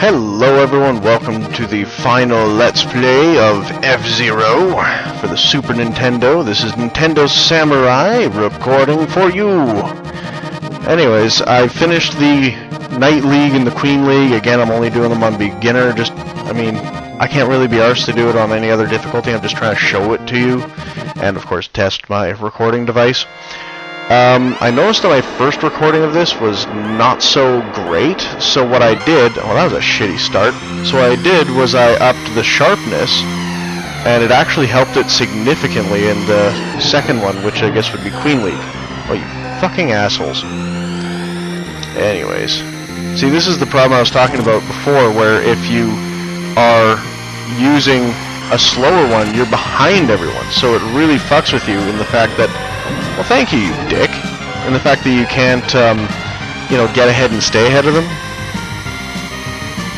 Hello everyone, welcome to the final Let's Play of Fzero for the Super Nintendo. This is Nintendo Samurai recording for you. Anyways, I finished the Knight League and the Queen League. Again, I'm only doing them on beginner. I can't really be arsed to do it on any other difficulty. I'm just trying to show it to you and of course test my recording device. I noticed that my first recording of this was not so great, so what I did, well that was a shitty start, so what I did was I upped the sharpness, and it actually helped it significantly in the second one, which I guess would be Queen League. Well, you fucking assholes. Anyways, see, this is the problem I was talking about before, where if you are using a slower one, you're behind everyone, so it really fucks with you in the fact that, well, thank you, you dick. And the fact that you can't, you know, get ahead and stay ahead of them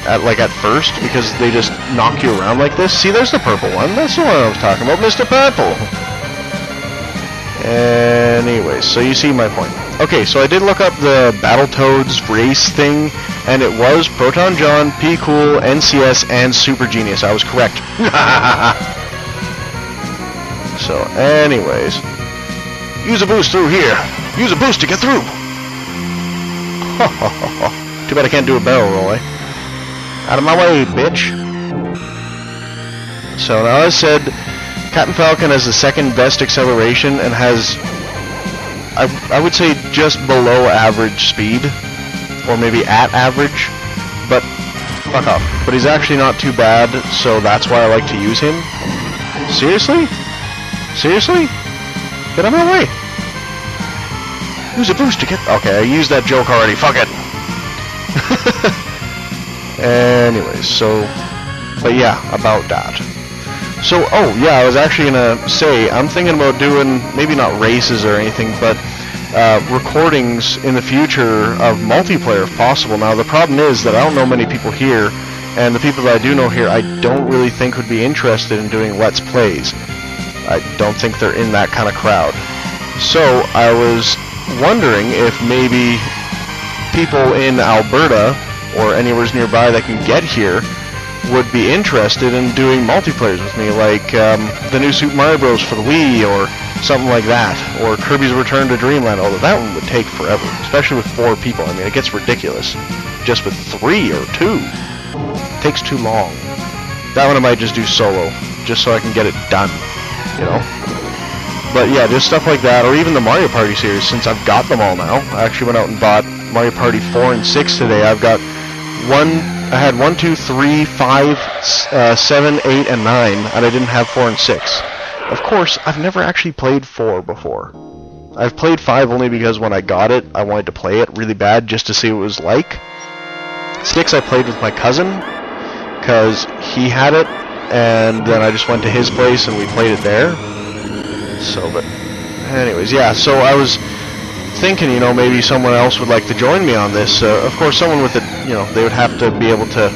at first, because they just knock you around like this. See, there's the purple one. That's the one I was talking about, Mr. Purple. Anyways, so you see my point. Okay, so I did look up the Battletoads race thing, and it was Proton John, P Cool, NCS, and Super Genius. I was correct. So, anyways. Use a boost through here. Use a boost to get through. Too bad I can't do a barrel roll, eh? Out of my way, bitch. So now, as said, Captain Falcon has the second best acceleration and has, I would say, just below average speed, or maybe at average. But fuck off. But he's actually not too bad, so that's why I like to use him. Seriously? Seriously? Get out of my way. Use a boost to get... Okay, I used that joke already. Fuck it. Anyways, so... But yeah, about that. So, oh, yeah, I was actually gonna say, I'm thinking about doing, maybe not races or anything, but recordings in the future of multiplayer if possible. Now, the problem is that I don't know many people here, and the people that I do know here, I don't really think would be interested in doing Let's Plays. I don't think they're in that kind of crowd. So I was wondering if maybe people in Alberta or anywhere nearby that can get here would be interested in doing multiplayers with me, like the new Super Mario Bros. For the Wii or something like that, or Kirby's Return to Dreamland, although that one would take forever, especially with 4 people. I mean, it gets ridiculous. Just with 3 or 2, it takes too long. That one I might just do solo, just so I can get it done. You know? But yeah, just stuff like that, or even the Mario Party series, since I've got them all now. I actually went out and bought Mario Party 4 and 6 today. I've got I had 1, 2, 3, 5, 7, 8, and 9, and I didn't have 4 and 6. Of course, I've never actually played 4 before. I've played 5 only because when I got it, I wanted to play it really bad just to see what it was like. 6 I played with my cousin, because he had it, and then I just went to his place and we played it there. So, but anyways, yeah, so I was thinking, you know, maybe someone else would like to join me on this. Of course, someone with it, you know, they would have to be able to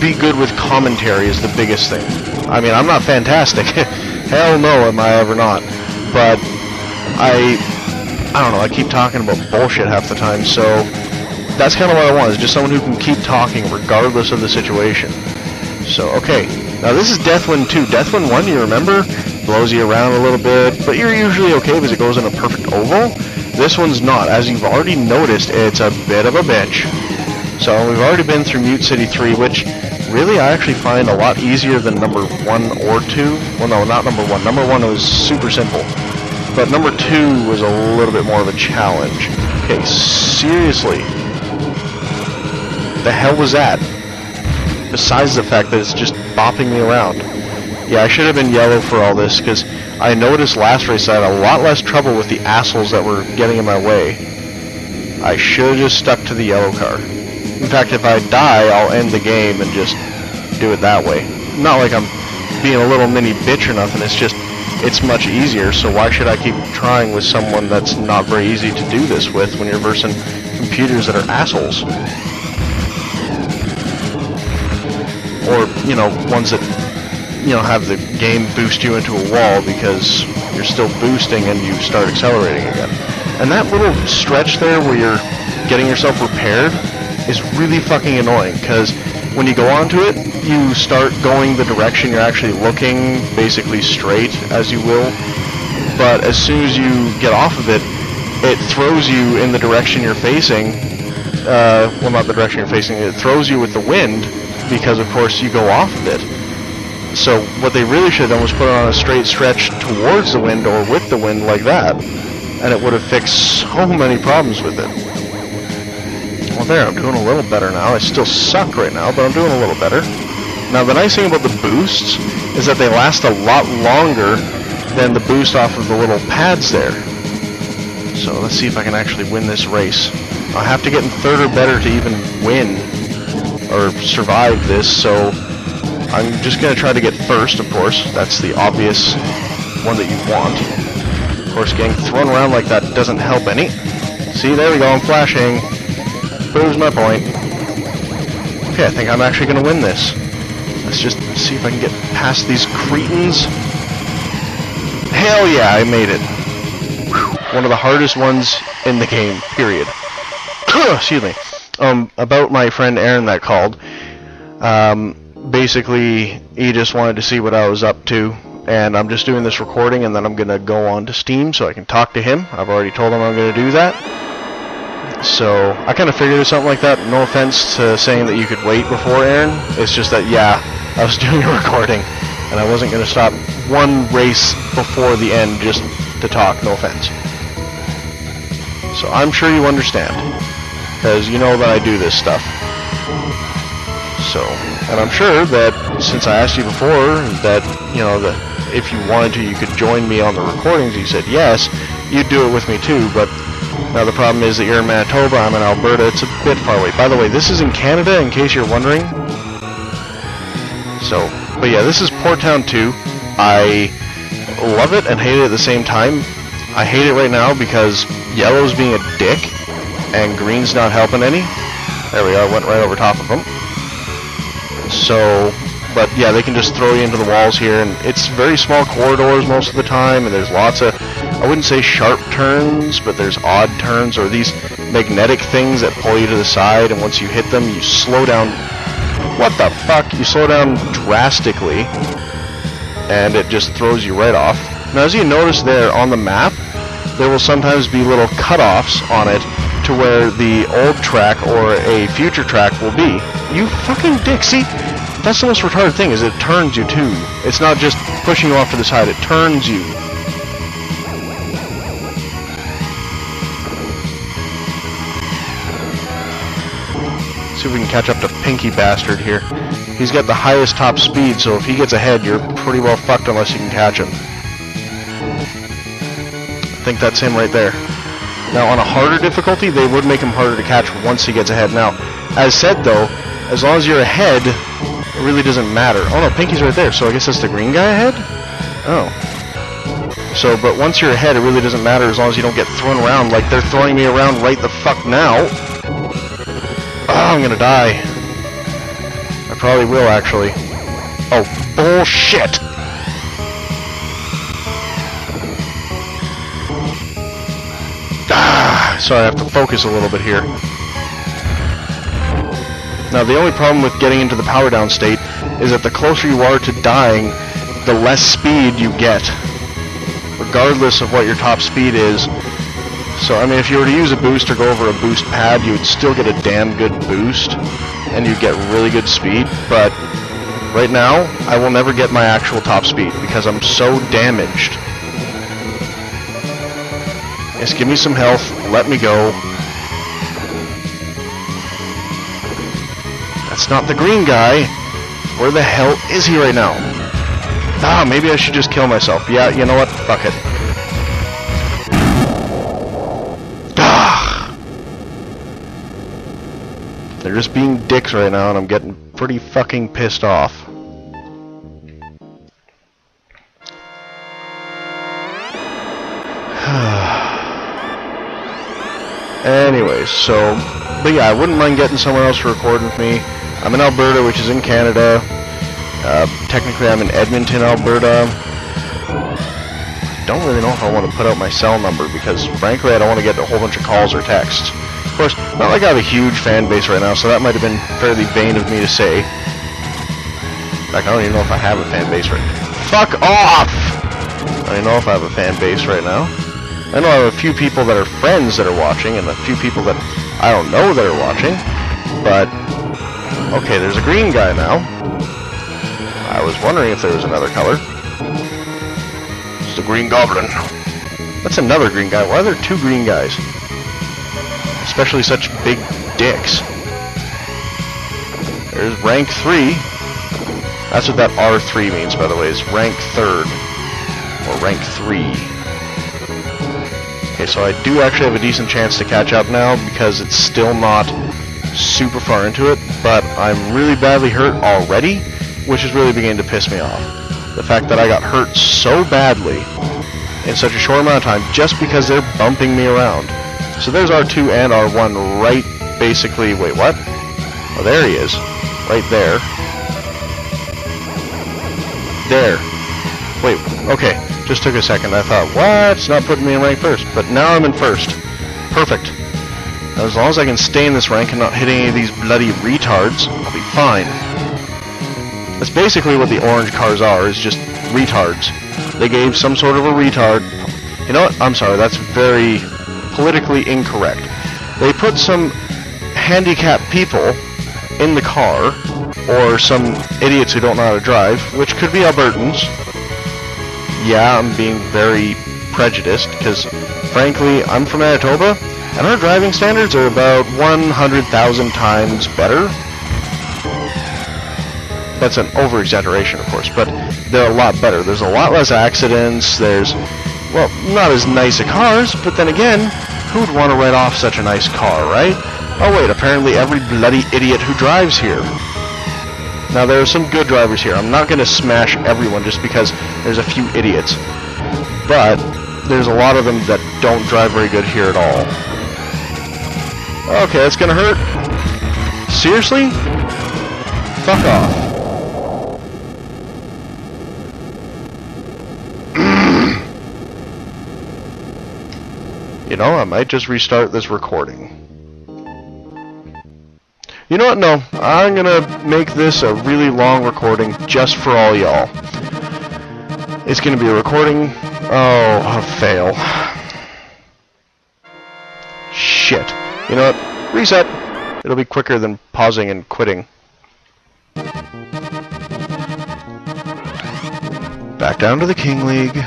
be good with commentary is the biggest thing. I mean, I'm not fantastic. Hell no, am I ever not. But I don't know, I keep talking about bullshit half the time, so that's kind of what I want, is just someone who can keep talking regardless of the situation. So, okay, now this is Deathwind 2. Deathwind 1, you remember, blows you around a little bit, but you're usually okay because it goes in a perfect oval. This one's not. As you've already noticed, it's a bit of a bitch. So we've already been through Mute City 3, which really I actually find a lot easier than number 1 or 2. Well, no, not number 1. Number 1 was super simple. But number 2 was a little bit more of a challenge. Okay, seriously. The hell was that? Besides the fact that it's just bopping me around. Yeah, I should have been yellow for all this, because I noticed last race I had a lot less trouble with the assholes that were getting in my way. I should have just stuck to the yellow car. In fact, if I die, I'll end the game and just do it that way. Not like I'm being a little mini bitch or nothing, it's just, it's much easier, so why should I keep trying with someone that's not very easy to do this with when you're versing computers that are assholes? Or, you know, ones that, you know, have the game boost you into a wall because you're still boosting and you start accelerating again. And that little stretch there where you're getting yourself repaired, is really fucking annoying, because when you go onto it, you start going the direction you're actually looking, basically straight, as you will. But as soon as you get off of it, it throws you in the direction you're facing. Well, not the direction you're facing, it throws you with the wind, because of course you go off of it. So what they really should have done was put it on a straight stretch towards the wind, or with the wind, like that. And it would have fixed so many problems with it. Well, there, I'm doing a little better now. I still suck right now, but I'm doing a little better. Now, the nice thing about the boosts is that they last a lot longer than the boost off of the little pads there. So let's see if I can actually win this race. I'll have to get in third or better to even win or survive this, so I'm just going to try to get first, of course. That's the obvious one that you want. Of course, getting thrown around like that doesn't help any. See, there we go, I'm flashing. Proves my point. Okay, I think I'm actually going to win this. Let's just see if I can get past these cretins. Hell yeah, I made it. Whew. One of the hardest ones in the game, period. Excuse me. About my friend Aaron that called. Basically, he just wanted to see what I was up to. And I'm just doing this recording, and then I'm going to go on to Steam so I can talk to him. I've already told him I'm going to do that. So, I kind of figured it was something like that. No offense to saying that you could wait before Aaron. It's just that, yeah, I was doing a recording, and I wasn't going to stop one race before the end just to talk. No offense. So, I'm sure you understand, because you know that I do this stuff. So, and I'm sure that since I asked you before that, you know, that if you wanted to, you could join me on the recordings. You said yes, you'd do it with me too, but now the problem is that you're in Manitoba, I'm in Alberta, it's a bit far away. By the way, this is in Canada, in case you're wondering. So, but yeah, this is Port Town 2. I love it and hate it at the same time. I hate it right now because yellow's being a dick, and green's not helping any. There we are, went right over top of them. So, but yeah, they can just throw you into the walls here, and it's very small corridors most of the time, and there's lots of, I wouldn't say sharp turns, but there's odd turns, or these magnetic things that pull you to the side, and once you hit them, you slow down. What the fuck? You slow down drastically, and it just throws you right off. Now, as you notice there on the map, there will sometimes be little cutoffs on it to where the old track or a future track will be. You fucking dick. See, that's the most retarded thing, is it turns you too. It's not just pushing you off to the side, it turns you. See if we can catch up to Pinky Bastard here. He's got the highest top speed, so if he gets ahead, you're pretty well fucked unless you can catch him. I think that's him right there. Now, on a harder difficulty, they would make him harder to catch once he gets ahead. Now, as said though, as long as you're ahead, it really doesn't matter. Oh no, Pinky's right there, so I guess that's the green guy ahead? Oh. So, but once you're ahead, it really doesn't matter as long as you don't get thrown around like they're throwing me around right the fuck now. Oh, I'm gonna die. I probably will, actually. Oh, bullshit! Ah, sorry, I have to focus a little bit here. Now, the only problem with getting into the power down state is that the closer you are to dying, the less speed you get, regardless of what your top speed is. So, I mean, if you were to use a boost or go over a boost pad, you would still get a damn good boost, and you'd get really good speed, but right now, I will never get my actual top speed, because I'm so damaged. Just give me some health, let me go. That's not the green guy. Where the hell is he right now? Ah, maybe I should just kill myself. Yeah, you know what? Fuck it. Ah! They're just being dicks right now, and I'm getting pretty fucking pissed off. Anyways, so, but yeah, I wouldn't mind getting someone else to record with me. I'm in Alberta, which is in Canada. Technically, I'm in Edmonton, Alberta. I don't really know if I want to put out my cell number, because frankly, I don't want to get a whole bunch of calls or texts. Of course, not like I have a huge fan base right now, so that might have been fairly vain of me to say. In fact, I don't even know if I have a fan base right now. Fuck off! I don't even know if I have a fan base right now. I know I have a few people that are friends that are watching, and a few people that I don't know that are watching, but... Okay, there's a green guy now. I was wondering if there was another color. It's the Green Goblin. That's another green guy. Why are there two green guys? Especially such big dicks. There's rank 3. That's what that R3 means, by the way, is rank 3rd. Or rank 3. Okay, so I do actually have a decent chance to catch up now, because it's still not super far into it, but I'm really badly hurt already, which is really beginning to piss me off. The fact that I got hurt so badly in such a short amount of time just because they're bumping me around. So there's R2 and R1 right basically... Wait, what? Oh, there he is. Right there. There. Wait, okay. Just took a second. I thought, what? It's not putting me in rank first. But now I'm in first. Perfect. Now, as long as I can stay in this rank and not hit any of these bloody retards, I'll be fine. That's basically what the orange cars are, is just retards. They gave some sort of a retard... You know what? I'm sorry, that's very politically incorrect. They put some handicapped people in the car, or some idiots who don't know how to drive, which could be Albertans. Yeah, I'm being very prejudiced, because frankly, I'm from Manitoba, and our driving standards are about 100,000 times better. That's an over-exaggeration, of course, but they're a lot better. There's a lot less accidents, there's, well, not as nice a cars, but then again, who would want to write off such a nice car, right? Oh wait, apparently every bloody idiot who drives here. Now, there are some good drivers here. I'm not going to smash everyone just because there's a few idiots. But there's a lot of them that don't drive very good here at all. Okay, that's going to hurt. Seriously? Fuck off. You know, I might just restart this recording. You know what? No, I'm gonna make this a really long recording just for all y'all. It's gonna be a recording. Oh, a fail. Shit. You know what? Reset. It'll be quicker than pausing and quitting. Back down to the King League.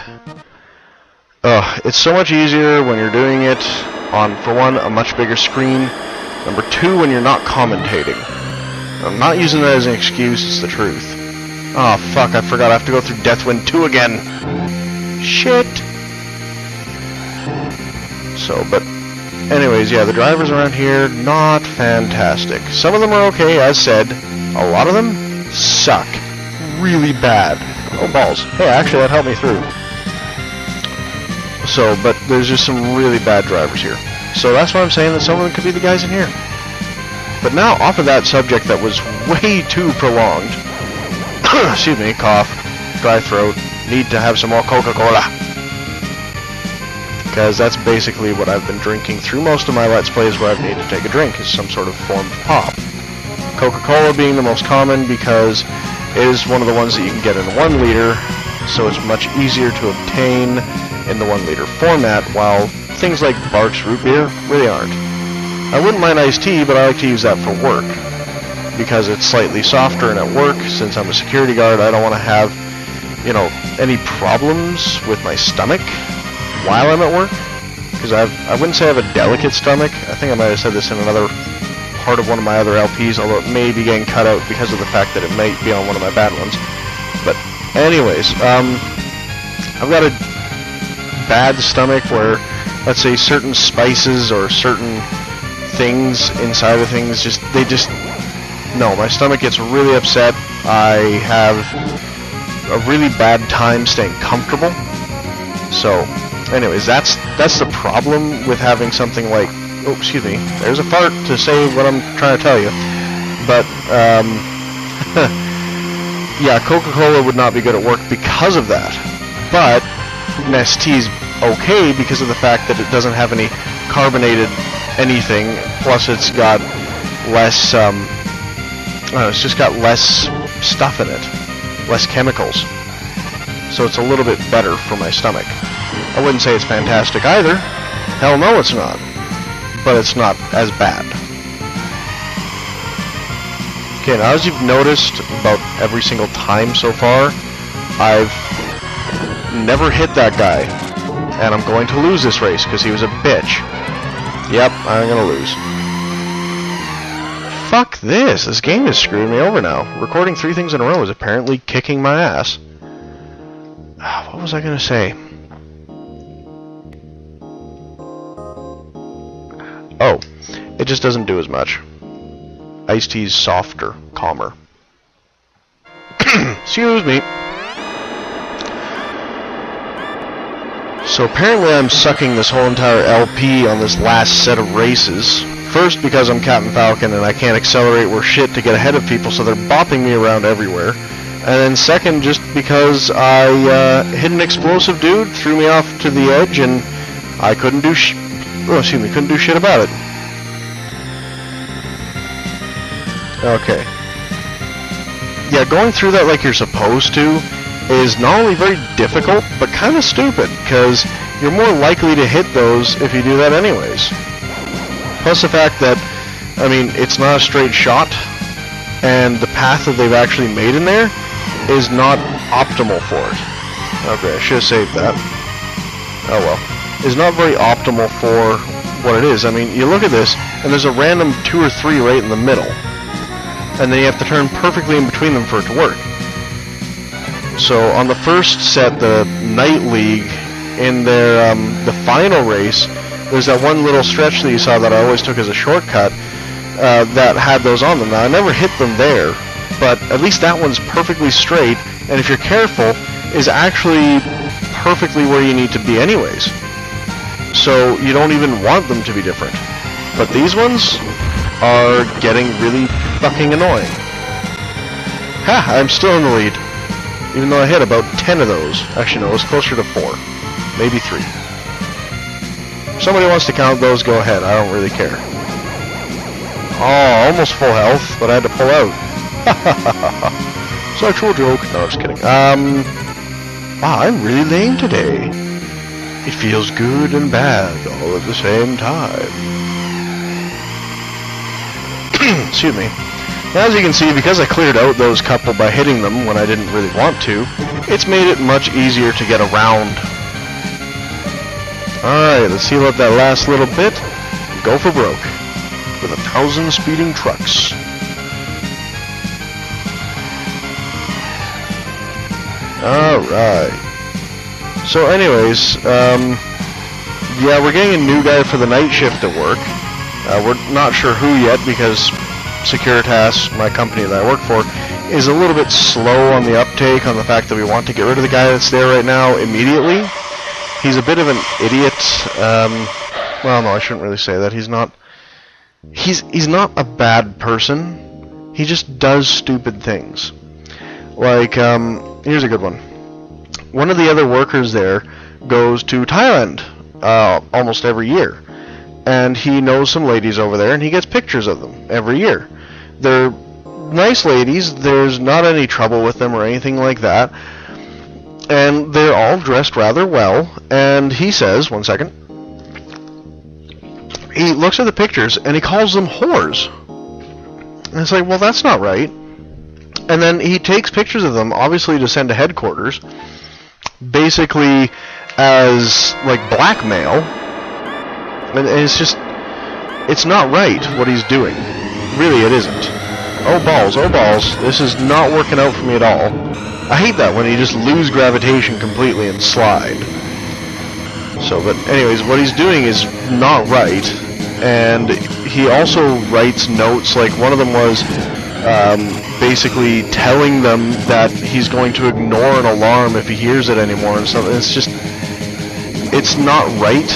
It's so much easier when you're doing it on, for one, a much bigger screen. Number 2, when you're not commentating. I'm not using that as an excuse, it's the truth. Oh, fuck, I forgot I have to go through Deathwind 2 again. Shit. So, but, anyways, yeah, the drivers around here, not fantastic. Some of them are okay, as said. A lot of them suck. Really bad. Oh, balls. Hey, actually, that helped me through. So, but there's just some really bad drivers here. So that's why I'm saying that some of them could be the guys in here. But now, off of that subject that was way too prolonged, excuse me, cough, dry throat, need to have some more Coca-Cola. Because that's basically what I've been drinking through most of my Let's Plays where I've needed to take a drink, is some sort of form of pop. Coca-Cola being the most common because it is one of the ones that you can get in 1 liter, so it's much easier to obtain in the 1 liter format, while things like Barq's root beer really aren't. I wouldn't mind iced tea, but I like to use that for work, because it's slightly softer, and at work, since I'm a security guard, I don't want to have, you know, any problems with my stomach while I'm at work, because I wouldn't say I have a delicate stomach. I think I might have said this in another part of one of my other LPs, although it may be getting cut out because of the fact that it might be on one of my bad ones. But anyways, I've got a bad stomach where, let's say, certain spices or certain things inside of things no, my stomach gets really upset. I have a really bad time staying comfortable. So anyways, that's the problem with having something like, oh, excuse me, there's a fart to say what I'm trying to tell you. But yeah, Coca-Cola would not be good at work because of that. But Nest's okay because of the fact that it doesn't have any carbonated anything. Plus, it's got less. I don't know, it's just got less stuff in it, less chemicals. So it's a little bit better for my stomach. I wouldn't say it's fantastic either. Hell no, it's not. But it's not as bad. Okay, now as you've noticed about every single time so far, I've never hit that guy. And I'm going to lose this race because he was a bitch. Yep, I'm gonna lose. Fuck this. This game is screwing me over now. Recording 3 things in a row is apparently kicking my ass. What was I gonna say? Oh, it just doesn't do as much. Iced tea's softer, calmer. Excuse me. So apparently I'm sucking this whole entire LP on this last set of races. First because I'm Captain Falcon and I can't accelerate worth shit to get ahead of people, so they're bopping me around everywhere. And then second, just because I hit an explosive dude, threw me off to the edge, and I couldn't do couldn't do shit about it. Okay. Yeah, going through that like you're supposed to is not only very difficult, but kind of stupid, because you're more likely to hit those if you do that anyways. Plus the fact that, I mean, it's not a straight shot, and the path that they've actually made in there is not optimal for it. Okay, I should have saved that. Oh well. It's not very optimal for what it is. I mean, you look at this, and there's a random 2 or 3 right in the middle. And then you have to turn perfectly in between them for it to work. So on the first set, the Night League, in their the final race, there's that one little stretch that you saw that I always took as a shortcut that had those on them. Now, I never hit them there, but at least that one's perfectly straight, and if you're careful, is actually perfectly where you need to be anyways. So you don't even want them to be different. But these ones are getting really fucking annoying. Ha! I'm still in the lead. Even though I hit about 10 of those. Actually, no, it was closer to 4. Maybe 3. If somebody wants to count those, go ahead. I don't really care. Oh, almost full health, but I had to pull out. Sexual joke. No, just kidding. Wow, I'm really lame today. It feels good and bad all at the same time. Excuse me. As you can see, because I cleared out those couple by hitting them when I didn't really want to, it's made it much easier to get around. Alright, let's seal up that last little bit. Go for broke. With 1,000 speeding trucks. Alright. So anyways, yeah, we're getting a new guy for the night shift at work. We're not sure who yet because Securitas, my company that I work for, is a little bit slow on the uptake on the fact that we want to get rid of the guy that's there right now immediately. He's a bit of an idiot. Well, no, I shouldn't really say that. He's not a bad person. He just does stupid things. Like, here's a good one. One of the other workers there goes to Thailand almost every year. And he knows some ladies over there, and he gets pictures of them every year. They're nice ladies, there's not any trouble with them or anything like that. And they're all dressed rather well, and he says, one second, he looks at the pictures, and he calls them whores. And it's like, well, that's not right. And then he takes pictures of them, obviously to send to headquarters, basically as, like, blackmail. And it's just, it's not right what he's doing. Really, it isn't. Oh balls, oh balls. This is not working out for me at all. I hate that when you just lose gravitation completely and slide. So, but anyways, what he's doing is not right. And he also writes notes, like one of them was basically telling them that he's going to ignore an alarm if he hears it anymore and something. It's just, it's not right.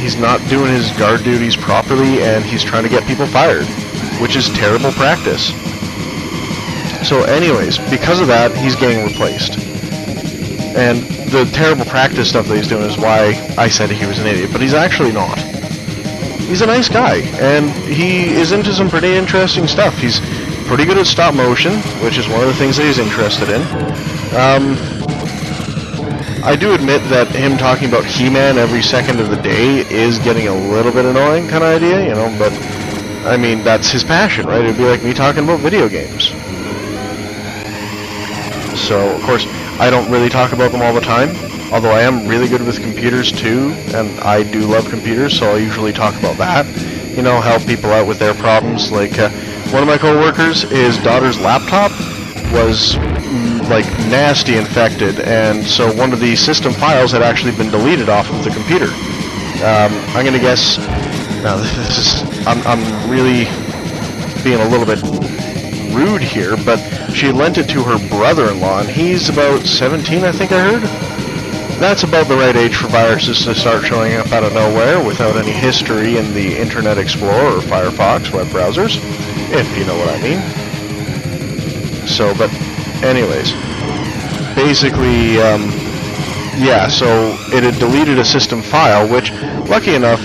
He's not doing his guard duties properly, and he's trying to get people fired, which is terrible practice. So anyways, because of that, he's getting replaced. And the terrible practice stuff that he's doing is why I said he was an idiot, but he's actually not. he's a nice guy, and he is into some pretty interesting stuff. He's pretty good at stop motion, which is one of the things that he's interested in. I do admit that him talking about He-Man every second of the day is getting a little bit annoying kind of idea, you know, but I mean, that's his passion, right? It'd be like me talking about video games. So, of course, I don't really talk about them all the time, although I am really good with computers too, and I do love computers, so I'll usually talk about that. You know, help people out with their problems. Like, one of my co-workers, his daughter's laptop was like nasty infected, and so one of the system files had actually been deleted off of the computer. I'm gonna guess. Now this is I'm really being a little bit rude here, but she lent it to her brother-in-law, and he's about 17, I think I heard. That's about the right age for viruses to start showing up out of nowhere without any history in the Internet Explorer or Firefox web browsers, if you know what I mean. So, but anyways, basically, yeah, so it had deleted a system file, which, lucky enough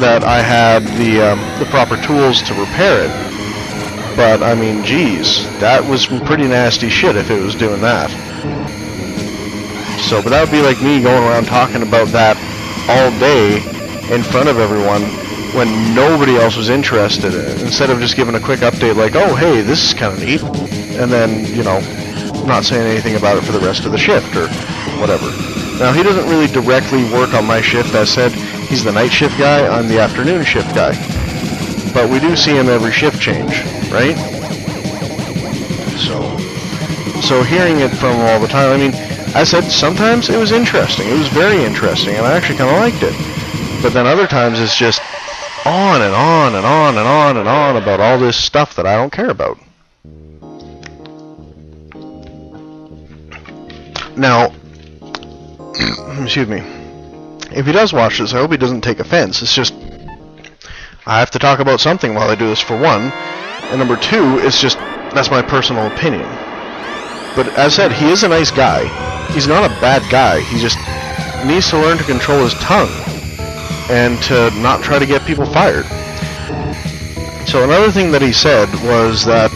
that I had the proper tools to repair it. But, I mean, geez, that was some pretty nasty shit if it was doing that. So, but that would be like me going around talking about that all day in front of everyone when nobody else was interested in it, instead of just giving a quick update like, oh, hey, this is kind of neat, and then, you know, not saying anything about it for the rest of the shift or whatever. Now, he doesn't really directly work on my shift. As said, he's the night shift guy, I'm the afternoon shift guy. But we do see him every shift change, right? So hearing it from him all the time, I mean, I said sometimes it was interesting. It was very interesting, and I actually kind of liked it. But then other times it's just on and on and on and on and on about all this stuff that I don't care about. Now, excuse me, if he does watch this, I hope he doesn't take offense. It's just, I have to talk about something while I do this, for one, and number two, it's just, that's my personal opinion. But as I said, he is a nice guy. He's not a bad guy. He just needs to learn to control his tongue and to not try to get people fired. So another thing that he said was that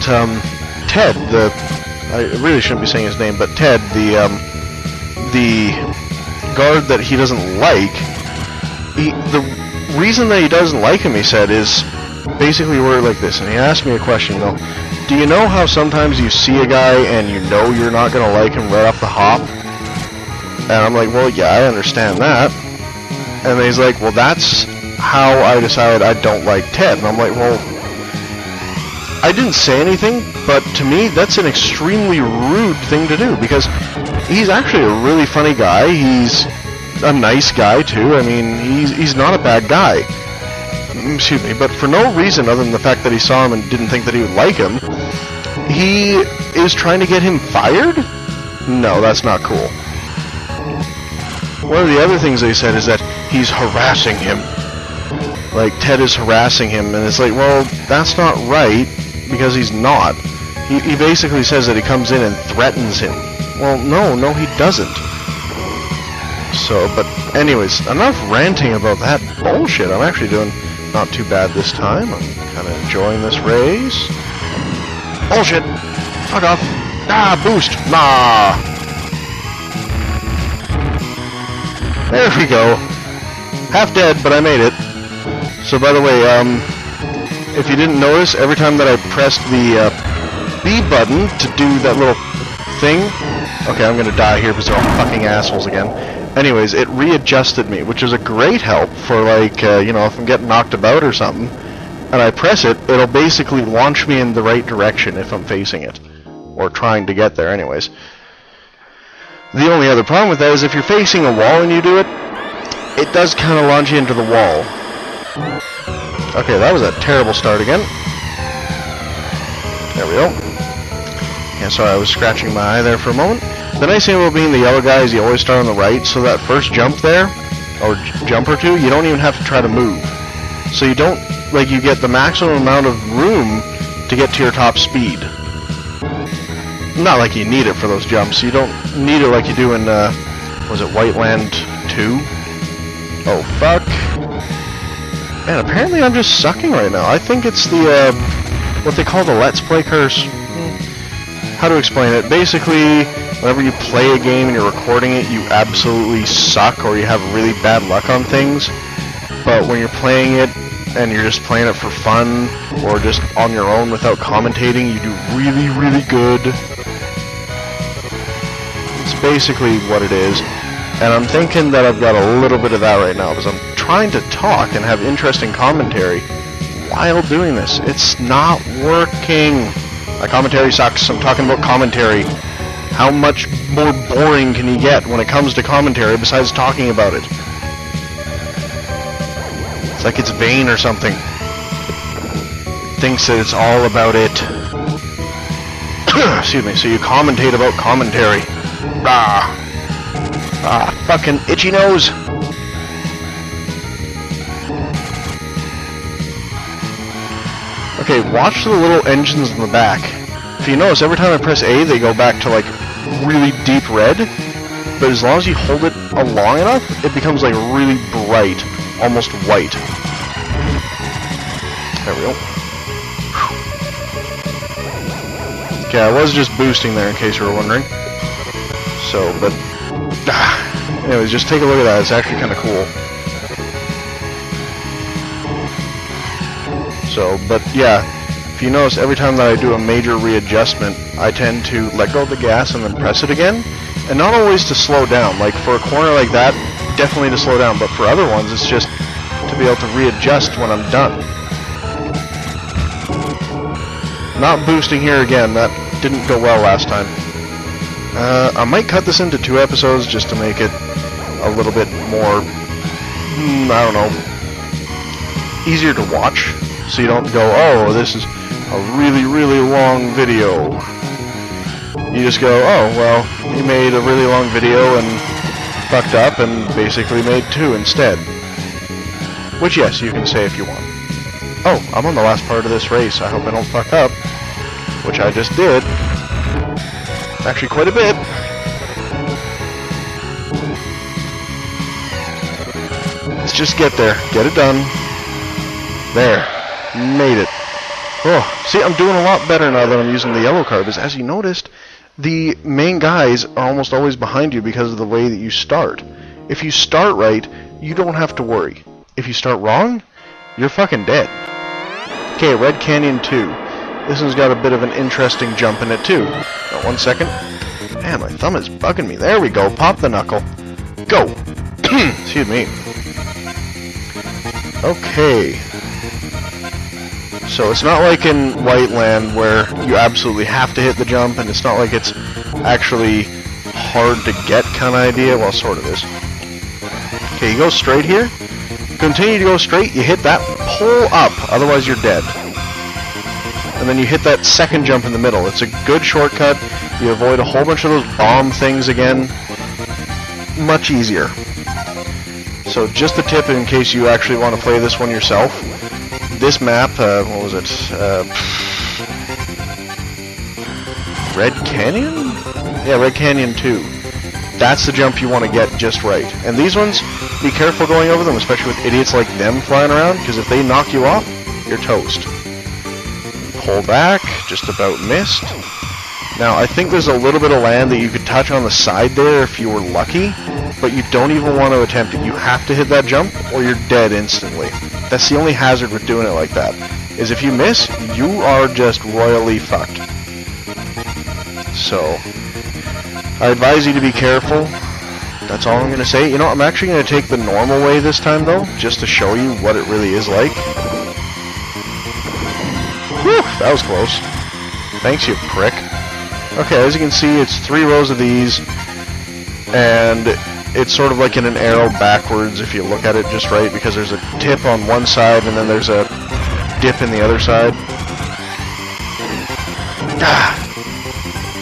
Ted, I really shouldn't be saying his name, but Ted, the guard that he doesn't like, the reason that he doesn't like him, he said, is basically worded like this, and he asked me a question, you know, do you know how sometimes you see a guy and you know you're not going to like him right off the hop? And I'm like, well, yeah, I understand that. And then he's like, well, that's how I decided I don't like Ted. And I'm like, well, I didn't say anything, but to me, that's an extremely rude thing to do, because he's actually a really funny guy. He's a nice guy, too. I mean, he's not a bad guy. Excuse me, but for no reason other than the fact that he saw him and didn't think that he would like him, he is trying to get him fired? No, that's not cool. One of the other things they said is that he's harassing him. Like, Ted is harassing him, and it's like, well, that's not right, because he's not. He basically says that he comes in and threatens him. Well, no, he doesn't. So, but anyways, enough ranting about that bullshit. I'm actually doing not too bad this time. I'm kind of enjoying this race. Bullshit! Fuck off! Ah, boost! Nah! There we go. Half dead, but I made it. So, by the way, if you didn't notice, every time that I pressed the B button to do that little thing... Okay, I'm gonna die here because they're all fucking assholes again. Anyways, it readjusted me, which is a great help for, like, you know, if I'm getting knocked about or something, and I press it, it'll basically launch me in the right direction if I'm facing it. Or trying to get there, anyways. The only other problem with that is if you're facing a wall and you do it, it does kind of launch you into the wall. Okay, that was a terrible start again. There we go. Yeah, sorry, I was scratching my eye there for a moment. The nice thing about being the yellow guy is you always start on the right, so that first jump there, or jump or two, you don't even have to try to move. So you don't, like, you get the maximum amount of room to get to your top speed. Not like you need it for those jumps. You don't need it like you do in, was it Whiteland 2? Oh, fuck. Man, apparently I'm just sucking right now. I think it's the, what they call the Let's Play curse. How to explain it? Basically, whenever you play a game and you're recording it, you absolutely suck or you have really bad luck on things. But when you're playing it and you're just playing it for fun or just on your own without commentating, you do really, really good. It's basically what it is. And I'm thinking that I've got a little bit of that right now because I'm trying to talk and have interesting commentary while doing this. It's not working. My commentary sucks. I'm talking about commentary. How much more boring can you get when it comes to commentary besides talking about it? It's like it's vain or something. It thinks that it's all about it. Excuse me. So you commentate about commentary. Fucking itchy nose. Okay, watch the little engines in the back. If you notice, every time I press A, they go back to like really deep red. But as long as you hold it long enough, it becomes like really bright, almost white. There we go. Okay, I was just boosting there in case you were wondering. So, but anyways, just take a look at that. It's actually kind of cool. So, but yeah, if you notice, every time that I do a major readjustment, I tend to let go of the gas and then press it again. And not always to slow down. Like for a corner like that, definitely to slow down. But for other ones, it's just to be able to readjust when I'm done. Not boosting here again. That didn't go well last time. I might cut this into 2 episodes just to make it a little bit more, I don't know, easier to watch. So you don't go, oh, this is a really, really long video. You just go, oh, well, he made a really long video and fucked up and basically made 2 instead. Which, yes, you can say if you want. Oh, I'm on the last part of this race. I hope I don't fuck up. Which I just did. Actually, quite a bit. Let's just get there. Get it done. There. Made it. Oh, see, I'm doing a lot better now that I'm using the yellow card, because as you noticed, the main guys are almost always behind you because of the way that you start. If you start right, you don't have to worry. If you start wrong, you're fucking dead. Okay, Red Canyon 2. This one's got a bit of an interesting jump in it too. Now, 1 second. Man, my thumb is bugging me. There we go. Pop the knuckle. Go! Excuse me. Okay. So it's not like in Whiteland where you absolutely have to hit the jump, and it's not like it's actually hard to get kind of idea. Well, sort of is. Okay, you go straight here. Continue to go straight. You hit that. Pull up. Otherwise, you're dead. And then you hit that second jump in the middle. It's a good shortcut. You avoid a whole bunch of those bomb things again. Much easier. So just a tip in case you actually want to play this one yourself. This map, what was it? Red Canyon? Yeah, Red Canyon 2. That's the jump you want to get just right. And these ones, be careful going over them, especially with idiots like them flying around, because if they knock you off, you're toast. Pull back, just about missed. Now, I think there's a little bit of land that you could touch on the side there if you were lucky, but you don't even want to attempt it. You have to hit that jump, or you're dead instantly. That's the only hazard with doing it like that, is if you miss, you are just royally fucked. So, I advise you to be careful. That's all I'm going to say. You know, I'm actually going to take the normal way this time, though, just to show you what it really is like. Whew, that was close. Thanks, you prick. Okay, as you can see, it's 3 rows of these, and it's sort of like in an arrow backwards if you look at it just right, because there's a tip on one side and then there's a dip in the other side.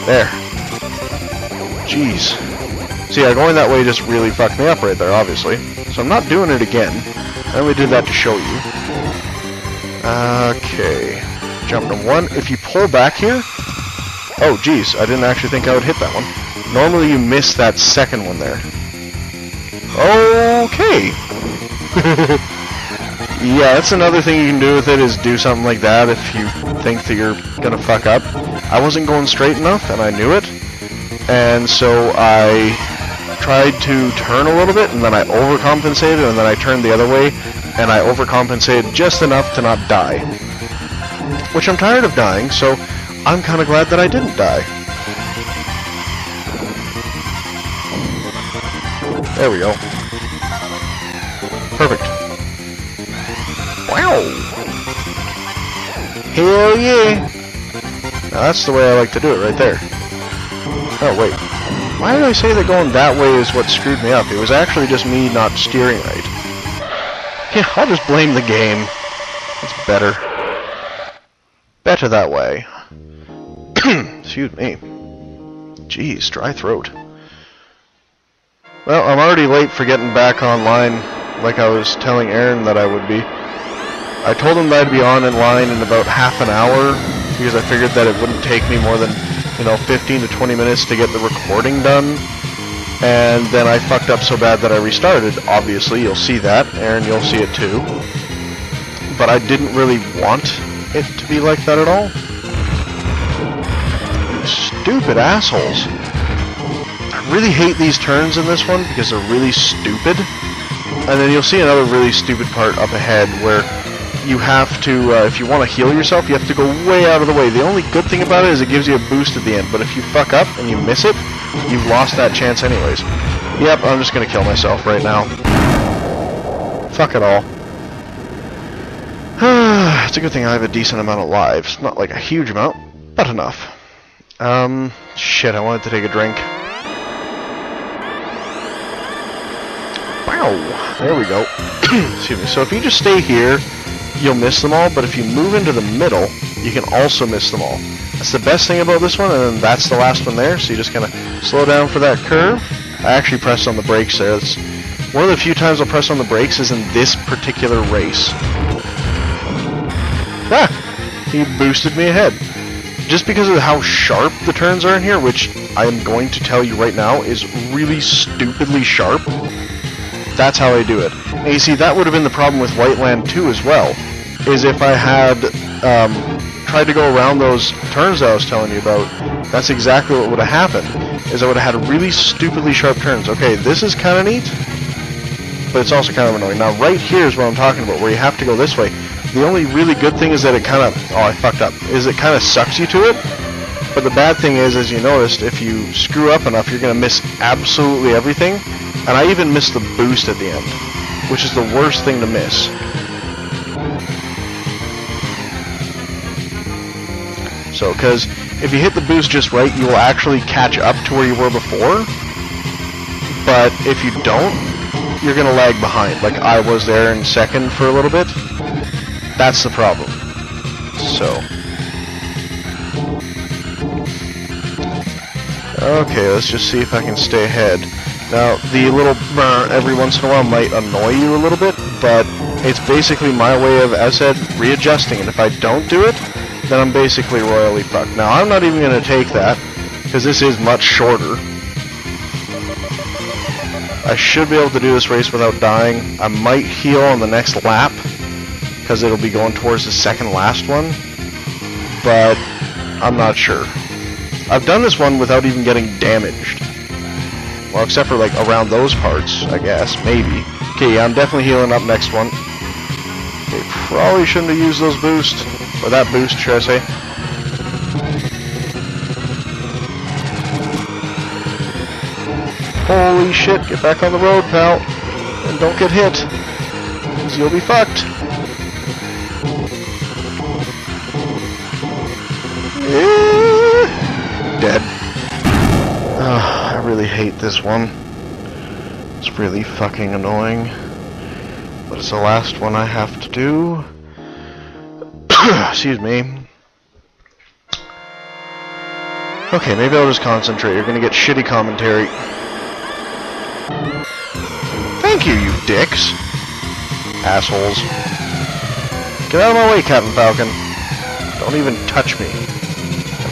There. Jeez. See, going that way just really fucked me up right there, obviously. So I'm not doing it again. I only did that to show you. Okay. Jump number 1. If you pull back here... Oh, geez. I didn't actually think I would hit that one. Normally you miss that second one there. Okay. yeah, that's another thing you can do with it, is do something like that if you think that you're gonna fuck up. I wasn't going straight enough, and I knew it, and so I tried to turn a little bit, and then I overcompensated, and then I turned the other way, and I overcompensated just enough to not die. Which I'm tired of dying, so I'm kind of glad that I didn't die. There we go. Perfect. Wow! Hell yeah! Now that's the way I like to do it right there. Oh wait. Why did I say that going that way is what screwed me up? It was actually just me not steering right. Yeah, I'll just blame the game. It's better. Better that way. Excuse me. Jeez, dry throat. Well, I'm already late for getting back online, like I was telling Aaron that I would be. I told him that I'd be on in line in about half an hour, because I figured that it wouldn't take me more than, 15 to 20 minutes to get the recording done. And then I fucked up so bad that I restarted. Obviously, you'll see that. Aaron, you'll see it too. But I didn't really want it to be like that at all. You stupid assholes. I really hate these turns in this one because they're really stupid. And then you'll see another really stupid part up ahead where you have to, if you want to heal yourself, you have to go way out of the way. The only good thing about it is it gives you a boost at the end, but if you fuck up and you miss it, you've lost that chance anyways. Yep, I'm just gonna kill myself right now. Fuck it all. It's a good thing I have a decent amount of lives. Not like a huge amount, but enough. Shit, I wanted to take a drink. Wow, there we go. Excuse me. So if you just stay here, you'll miss them all, but if you move into the middle, you can also miss them all. That's the best thing about this one, and then that's the last one there, so you just kind of slow down for that curve. I actually pressed on the brakes there. That's one of the few times I'll press on the brakes is in this particular race. Ah! He boosted me ahead. Just because of how sharp the turns are in here, which I am going to tell you right now is really stupidly sharp, that's how I do it. And you see, that would have been the problem with Whiteland 2 as well, is if I had tried to go around those turns that I was telling you about, that's exactly what would have happened, is I would have had really stupidly sharp turns. Okay, this is kind of neat, but it's also kind of annoying. Now, right here is what I'm talking about, where you have to go this way. The only really good thing is that it kind of, oh, I fucked up, is it kind of sucks you to it. But the bad thing is, as you noticed, if you screw up enough, you're going to miss absolutely everything. And I even missed the boost at the end, which is the worst thing to miss. So, because if you hit the boost just right, you will actually catch up to where you were before. But if you don't, you're going to lag behind. Like I was there in second for a little bit. That's the problem. So. Okay, let's just see if I can stay ahead. Now, the little burr every once in a while might annoy you a little bit, but it's basically my way of, as I said, readjusting. And if I don't do it, then I'm basically royally fucked. Now, I'm not even going to take that, because this is much shorter. I should be able to do this race without dying. I might heal on the next lap, because it'll be going towards the second last one, but I'm not sure. I've done this one without even getting damaged. Well, except for, like, around those parts, I guess. Maybe. Okay, yeah, I'm definitely healing up next one. Okay, probably shouldn't have used those boosts. Or that boost, should I say. Holy shit, get back on the road, pal. And don't get hit, because you'll be fucked. Dead. I really hate this one. It's really fucking annoying. But it's the last one I have to do. Excuse me. Okay, maybe I'll just concentrate. You're gonna get shitty commentary. Thank you, you dicks. Assholes. Get out of my way, Captain Falcon. Don't even touch me.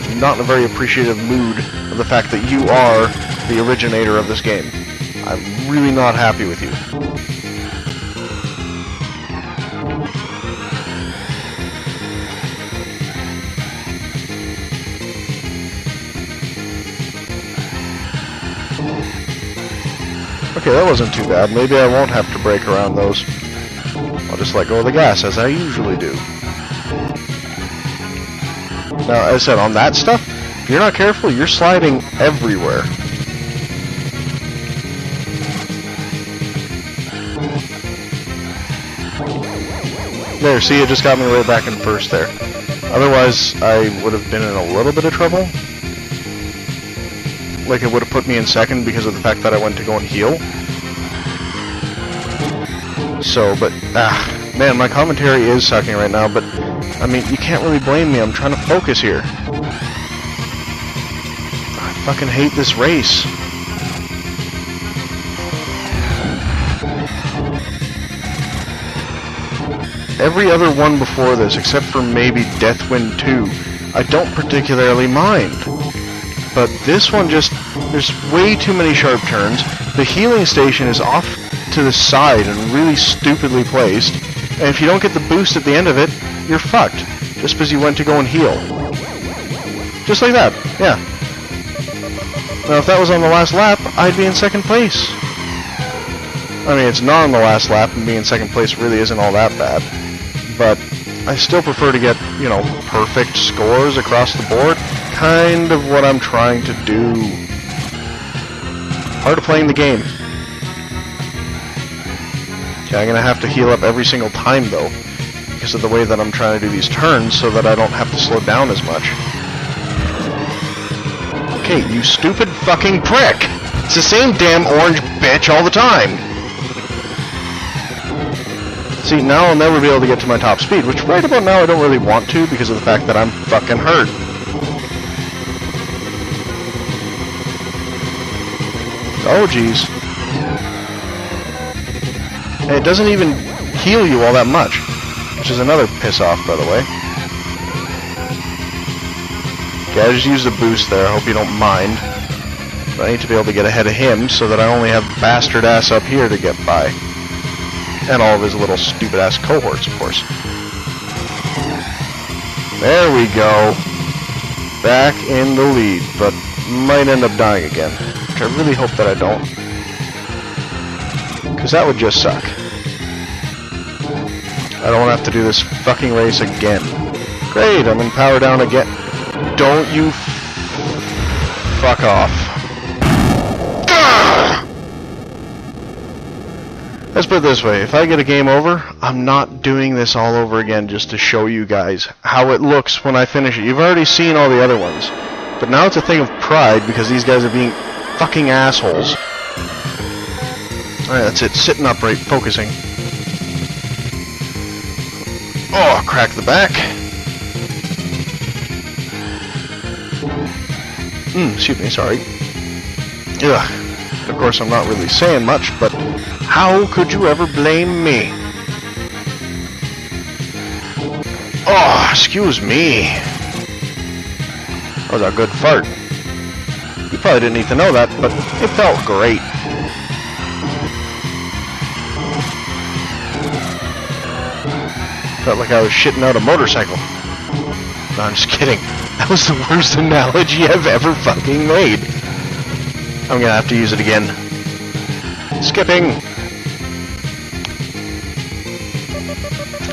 I'm not in a very appreciative mood of the fact that you are the originator of this game. I'm really not happy with you. Okay, that wasn't too bad. Maybe I won't have to brake around those. I'll just let go of the gas, as I usually do. Now, as I said, on that stuff, if you're not careful, you're sliding everywhere. There, see, it just got me right back in first there. Otherwise, I would have been in a little bit of trouble. Like, it would have put me in second because of the fact that I went to go and heal. So, but, man, my commentary is sucking right now, but, I mean, you can't really blame me. I'm trying to focus here. I fucking hate this race. Every other one before this, except for maybe Deathwind 2, I don't particularly mind. But this one just, there's way too many sharp turns. The healing station is off to the side and really stupidly placed. And if you don't get the boost at the end of it, you're fucked. Just because you went to go and heal. Just like that, yeah. Now if that was on the last lap, I'd be in second place. I mean, it's not on the last lap, and being in second place really isn't all that bad. But I still prefer to get, you know, perfect scores across the board. Kind of what I'm trying to do. Part of playing the game. Okay, I'm going to have to heal up every single time, though, because of the way that I'm trying to do these turns, so that I don't have to slow down as much. Okay, you stupid fucking prick! It's the same damn orange bitch all the time! See, now I'll never be able to get to my top speed, which right about now I don't really want to because of the fact that I'm fucking hurt. Oh, jeez. And it doesn't even heal you all that much, which is another piss off, by the way. Okay, I just used a boost there, I hope you don't mind. But I need to be able to get ahead of him so that I only have bastard ass up here to get by. And all of his little stupid-ass cohorts, of course. There we go. Back in the lead, but might end up dying again. Which I really hope that I don't. Because that would just suck. I don't want to have to do this fucking race again. Great, I'm in power down again. Don't you fuck off. Let's put it this way, if I get a game over, I'm not doing this all over again just to show you guys how it looks when I finish it. You've already seen all the other ones. But now it's a thing of pride because these guys are being fucking assholes. Alright, that's it. Sitting upright, focusing. Oh, crack the back. Excuse me, sorry. Ugh. Of course, I'm not really saying much, but how could you ever blame me? Oh, excuse me. That was a good fart. You probably didn't need to know that, but it felt great. Felt like I was shitting out a motorcycle. No, I'm just kidding. That was the worst analogy I've ever fucking made. I'm gonna have to use it again. Skipping!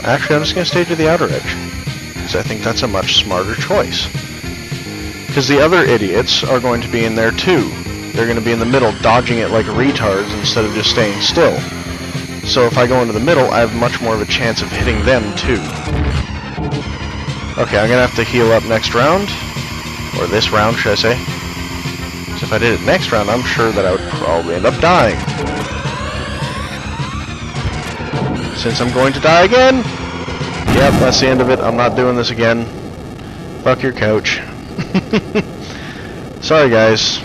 Actually, I'm just gonna stay to the outer edge. Because I think that's a much smarter choice. Because the other idiots are going to be in there too. They're going to be in the middle, dodging it like retards instead of just staying still. So if I go into the middle, I have much more of a chance of hitting them too. Okay, I'm going to have to heal up next round. Or this round, should I say. So if I did it next round, I'm sure that I would probably end up dying. Since I'm going to die again, yep, that's the end of it. I'm not doing this again. Fuck your couch. Sorry, guys.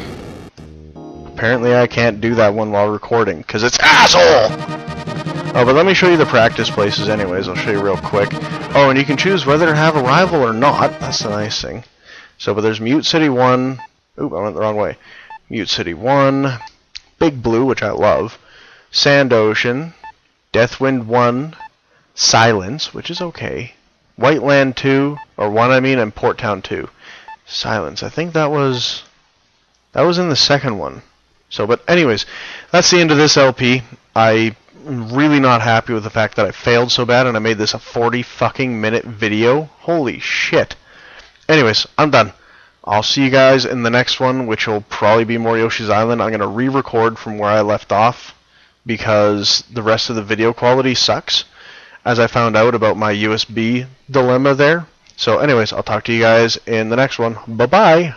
Apparently I can't do that one while recording, because it's asshole! Oh, but let me show you the practice places anyways. I'll show you real quick. Oh, and you can choose whether to have a rival or not. That's the nice thing. So, but there's Mute City 1. Oop, I went the wrong way. Mute City 1. Big Blue, which I love. Sand Ocean. Deathwind 1. Silence, which is okay. Whiteland 2. Or 1, I mean, and Port Town 2. Silence. I think that was in the second one. So, but anyways, that's the end of this LP. I'm really not happy with the fact that I failed so bad and I made this a 40 fucking minute video. Holy shit. Anyways, I'm done. I'll see you guys in the next one, which will probably be more Yoshi's Island. I'm going to re-record from where I left off because the rest of the video quality sucks, as I found out about my USB dilemma there. So anyways, I'll talk to you guys in the next one. Bye-bye.